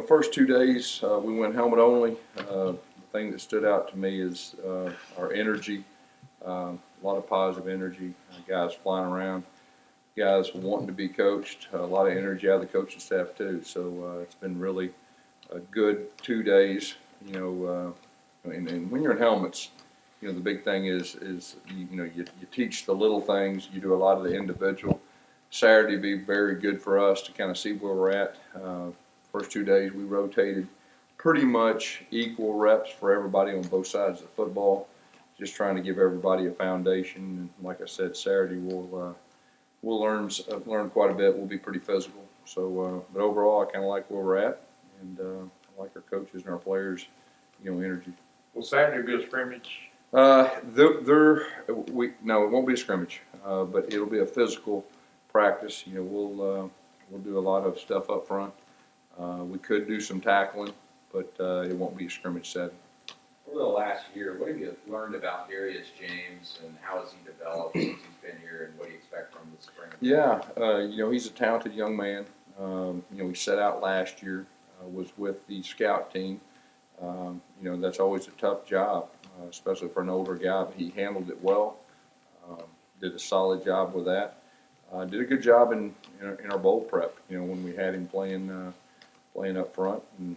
First 2 days we went helmet only. The thing that stood out to me is our energy. A lot of positive energy. Guys flying around, guys wanting to be coached. A lot of energy out of the coaching staff too. So it's been really a good 2 days. And when you're in helmets, the big thing is you teach the little things. You do a lot of the individual. Saturday be very good for us to kind of see where we're at. First 2 days we rotated pretty much equal reps for everybody on both sides of the football, just trying to give everybody a foundation. And like I said, Saturday we'll learn quite a bit. We'll be pretty physical. So, but overall, I kind of like where we're at, and I like our coaches and our players, energy. Will Saturday be a scrimmage? No, it won't be a scrimmage, but it'll be a physical practice. We'll do a lot of stuff up front. We could do some tackling, but it won't be a scrimmage setting. Over the last year, what have you learned about Darius James, and how has he developed since he's been here, and what do you expect from the spring? Yeah, he's a talented young man. He set out last year, was with the scout team. That's always a tough job, especially for an older guy, but he handled it well. Did a solid job with that. Did a good job in our bowl prep, when we had him playing up front, and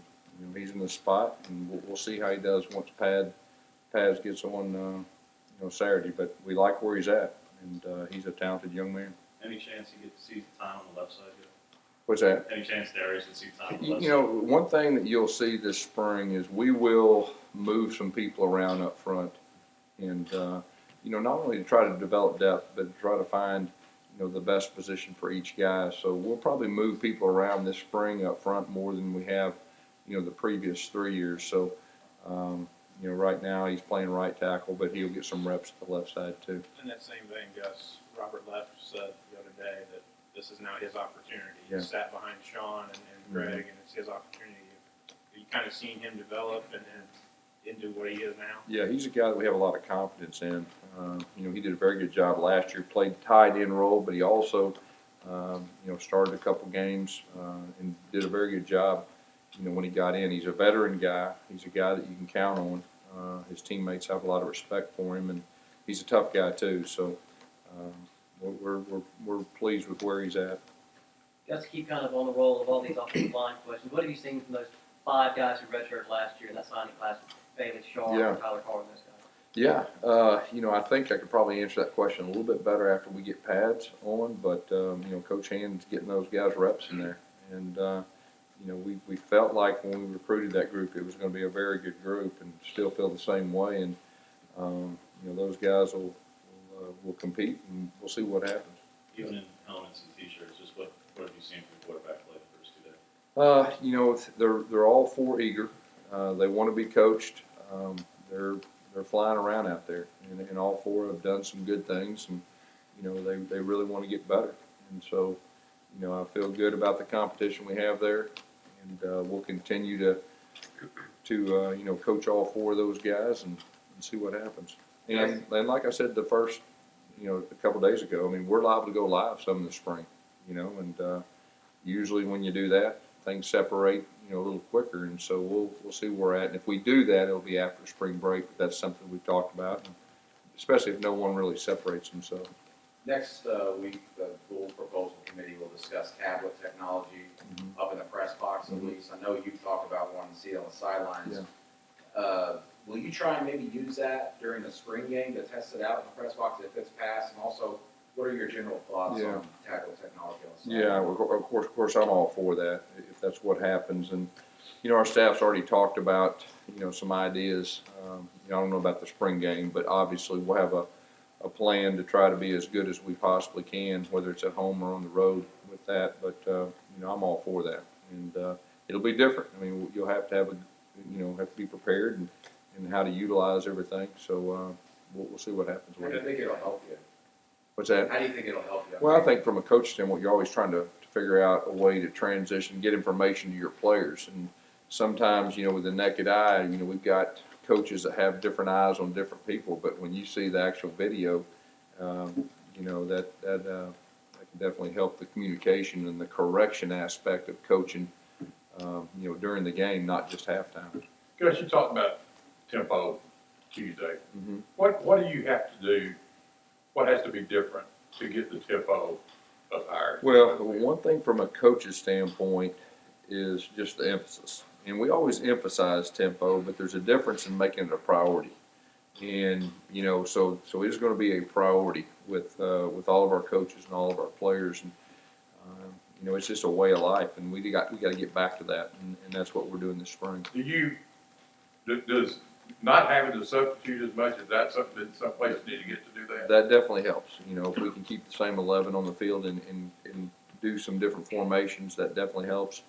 he's in the spot, and we'll see how he does once Paz gets on Saturday. But we like where he's at, and he's a talented young man. Any chance he gets to see time on the left side? What's that? Any chance Darius will see time on the left side? One thing that you'll see this spring is we will move some people around up front, and not only to try to develop depth, but to try to find the best position for each guy. So we'll probably move people around this spring up front more than we have the previous 3 years. So right now he's playing right tackle, but he'll get some reps at the left side too. In that same vein, Gus, Robert Leff said the other day that this is now his opportunity. Yeah. He sat behind Sean and Greg, and it's his opportunity. You kind of seen him develop and into what he is now. Yeah, he's a guy that we have a lot of confidence in. He did a very good job last year, played tight end role, but he also, started a couple games and did a very good job, when he got in. He's a veteran guy. He's a guy that you can count on. His teammates have a lot of respect for him, and he's a tough guy too. So we're pleased with where he's at. Gus, to keep kind of on the roll of all these offensive line questions, what have you seen from those 5 guys who redshirted last year in that signing class? Bailey Sharp, Yeah. Tyler Carr, and those guys. Yeah, I think I could probably answer that question a little bit better after we get pads on, but, Coach Hand's getting those guys reps in there. And, we felt like when we recruited that group, it was going to be a very good group, and still feel the same way. And, those guys will compete, and we'll see what happens. Even in helmets and t-shirts, just what have you seen from quarterback play the first 2 days? They're all 4 eager. They want to be coached. They're flying around out there, and all 4 have done some good things, and they really want to get better. And so, I feel good about the competition we have there, and we'll continue to coach all 4 of those guys and see what happens. And like I said, the first a couple days ago, we're liable to go live some in the spring, and usually when you do that, things separate a little quicker, and so we'll see where we're at. And if we do that, it'll be after spring break. But that's something we've talked about, and especially if no one really separates themselves. Next week, the Bowl Proposal Committee will discuss tablet technology up in the press box, at least. I know you talked about wanting to see it on the sidelines. Yeah. Will you try and maybe use that during the spring game to test it out in the press box if it's passed? And also, what are your general thoughts on tablet technology on the sideline? Yeah, of course, I'm all for that if that's what happens. And our staff's already talked about some ideas. I don't know about the spring game, but obviously we'll have a plan to try to be as good as we possibly can, whether it's at home or on the road with that. But I'm all for that, and it'll be different. You'll have to have have to be prepared and how to utilize everything. So we'll see what happens. How do you think it'll help you? What's that? How do you think it'll help you? Well, I think from a coach standpoint, you're always trying to figure out a way to transition, get information to your players. And sometimes, with the naked eye, we've got coaches that have different eyes on different people. But when you see the actual video, that can definitely help the communication and the correction aspect of coaching during the game, not just halftime. Gus, you talked about tempo Tuesday. Mm-hmm. What do you have to do? What has to be different to get the tempo up higher? Well, one thing from a coach's standpoint is just the emphasis. And we always emphasize tempo, but there's a difference in making it a priority. And, so it is going to be a priority with all of our coaches and all of our players. And, it's just a way of life, and we got to get back to that, and that's what we're doing this spring. Does not having to substitute as much, is that something that some places need to get to do that? That definitely helps. If we can keep the same 11 on the field and do some different formations, that definitely helps.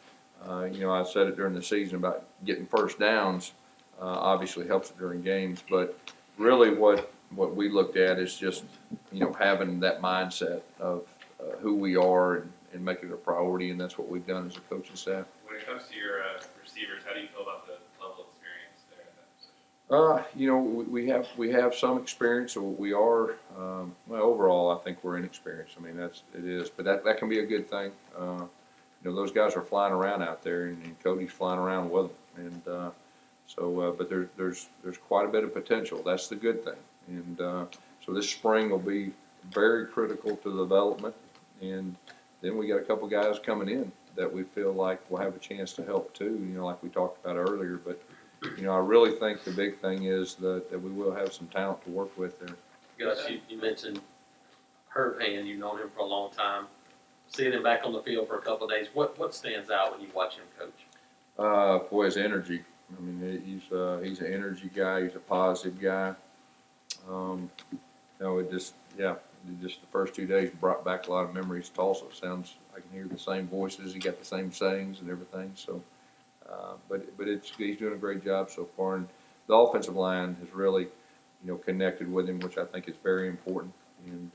I said it during the season about getting first downs, obviously helps it during games, but really what we looked at is just, having that mindset of who we are and making it a priority, and that's what we've done as a coaching staff. When it comes to your receivers, how do you feel about the level of experience there in that position? We have some experience. So we are overall. I think we're inexperienced. I mean, it is, but that can be a good thing. Those guys are flying around out there, and Cody's flying around with them, and but there's quite a bit of potential. That's the good thing, and so this spring will be very critical to the development, and then we got a couple guys coming in that we feel like will have a chance to help too. Like we talked about earlier, but. I really think the big thing is that we will have some talent to work with there. Gus, you mentioned Herb Hand. You've known him for a long time. Seeing him back on the field for a couple of days, what stands out when you watch him coach? Boy, his energy. I mean, he's an energy guy. He's a positive guy. Just the first 2 days brought back a lot of memories. Tulsa sounds. I can hear the same voices. He got the same sayings and everything. So. But he's doing a great job so far, and the offensive line has really, connected with him, which I think is very important. And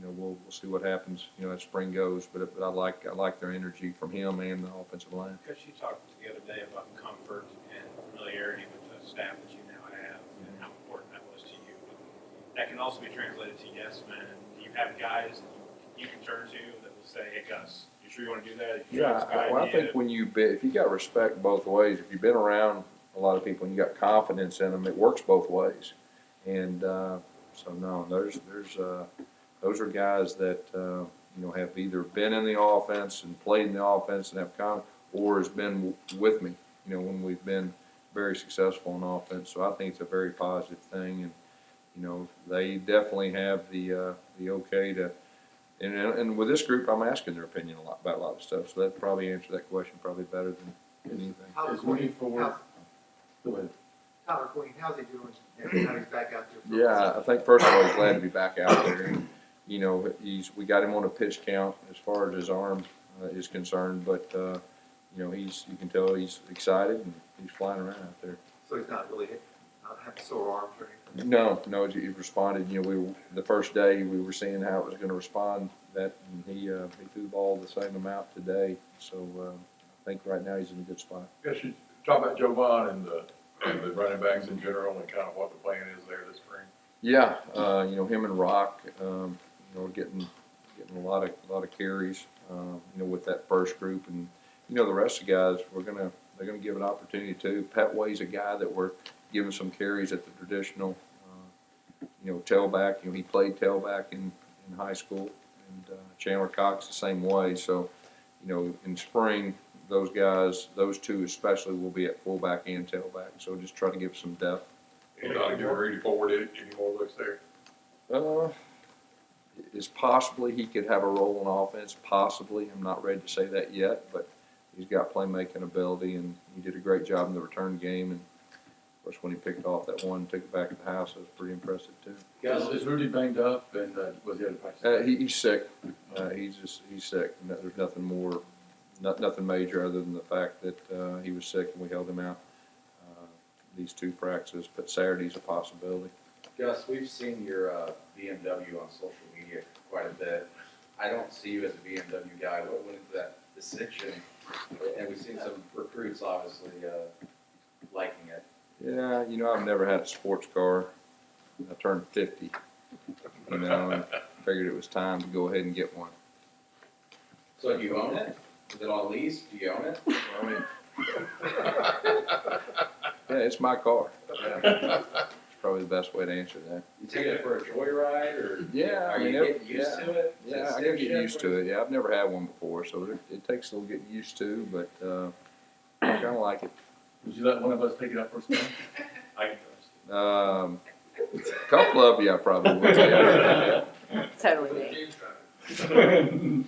we'll see what happens, as spring goes. But I like their energy from him and the offensive line. Because you talked the other day about comfort and familiarity with the staff that you now have and how important that was to you. That can also be translated to yes men. Do you have guys that you can turn to that will say, "Hey, Gus, you sure you want to do that? I think if you got respect both ways, if you've been around a lot of people and you got confidence in them, it works both ways. And those are guys that have either been in the offense and played in the offense and have confidence, or has been with me, when we've been very successful in offense. So I think it's a very positive thing, and they definitely have the okay to. And with this group, I'm asking their opinion about a lot of stuff, so that probably answer that question probably better than anything. Tyler Queen, how's he doing now he's back out there? Yeah, I think first of all, he's glad to be back out there. And, we got him on a pitch count as far as his arm is concerned, but you can tell he's excited and he's flying around out there. So he's not really having sore arms or anything? No, he responded. The first day we were seeing how it was going to respond. And he threw the ball the same amount today. So I think right now he's in a good spot. Gus, you talk about Joe Vaughn and the running backs in general and kind of what the plan is there this spring. Yeah, him and Rock, getting a lot of carries, with that first group, and the rest of the guys they're gonna give an opportunity too. Petway's a guy that we're giving some carries at the traditional, tailback. He played tailback in high school, and Chandler Cox the same way. So, in spring, those guys, those two especially, will be at fullback and tailback. So just try to give some depth. Anybody do a Rudy Ford any more looks there? Is possibly he could have a role in offense. Possibly, I'm not ready to say that yet, but he's got playmaking ability, and he did a great job in the return game. And of course, when he picked off that one, took it back to the house, it was pretty impressive too. Gus, is Rudy banged up and was he at a practice? He's sick. He's sick. There's nothing major other than the fact that he was sick and we held him out these two practices. But Saturday's a possibility. Gus, we've seen your BMW on social media quite a bit. I don't see you as a BMW guy. What went into that decision? And we've seen some recruits obviously liking it. Yeah, I've never had a sports car. I turned 50, and figured it was time to go ahead and get one. So you own it? Is it on lease? Do you own it? I mean, yeah, it's my car. It's probably the best way to answer that. You taking it for a joyride, or Yeah, are I mean, you getting used to it? Yeah, I gotta get used to it. Yeah, I've never had one before, so it takes a little getting used to, but, I kinda like it. Would you let one of us take it up for a spin? I can trust you. A couple of you I probably would. Yeah. Totally me.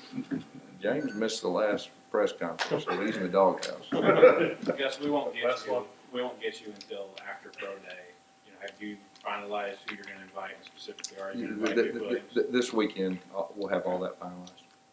James missed the last press conference, so he's in the doghouse. Gus, we won't get you until after pro day. You know, have you finalized who you're gonna invite, and specifically, are you gonna invite Duke Williams? This weekend, we'll have all that finalized.